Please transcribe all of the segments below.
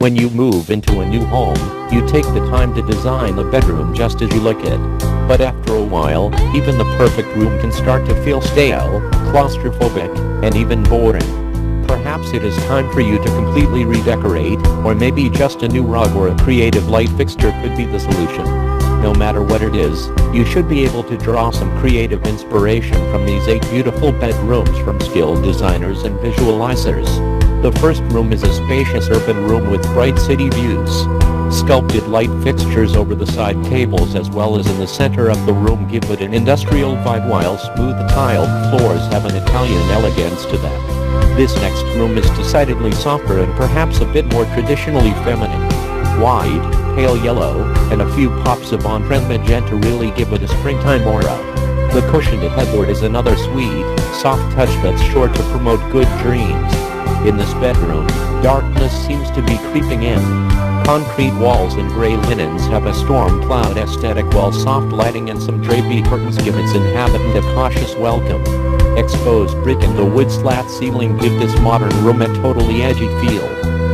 When you move into a new home, you take the time to design the bedroom just as you like it. But after a while, even the perfect room can start to feel stale, claustrophobic, and even boring. Perhaps it is time for you to completely redecorate, or maybe just a new rug or a creative light fixture could be the solution. No matter what it is, you should be able to draw some creative inspiration from these 8 beautiful bedrooms from skilled designers and visualizers. The first room is a spacious urban room with bright city views. Sculpted light fixtures over the side tables as well as in the center of the room give it an industrial vibe, while smooth tiled floors have an Italian elegance to them. This next room is decidedly softer and perhaps a bit more traditionally feminine. White, pale yellow, and a few pops of on-trend magenta really give it a springtime aura. The cushioned headboard is another sweet, soft touch that's sure to promote good dreams. In this bedroom, darkness seems to be creeping in. Concrete walls and gray linens have a storm cloud aesthetic, while soft lighting and some drapey curtains give its inhabitant a cautious welcome. Exposed brick and the wood slat ceiling give this modern room a totally edgy feel.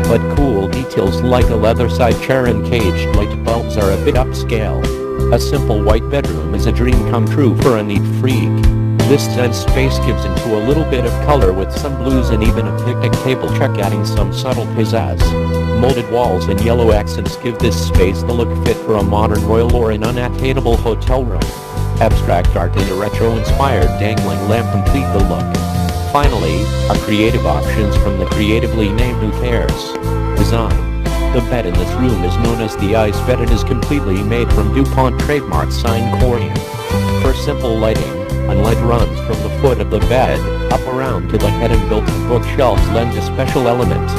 But cool details like a leather side chair and caged light bulbs are a bit upscale. A simple white bedroom is a dream come true for a neat freak. This zen space gives into a little bit of color with some blues and even a picnic table check adding some subtle pizzazz. Molded walls and yellow accents give this space the look fit for a modern royal or an unattainable hotel room. Abstract art and a retro-inspired dangling lamp complete the look. Finally, our creative options from the creatively named Who Cares design. The bed in this room is known as the ice bed and is completely made from DuPont trademark sign corian. For simple lighting, unlit runs from the foot of the bed up around to the head and built-in bookshelves lend a special element.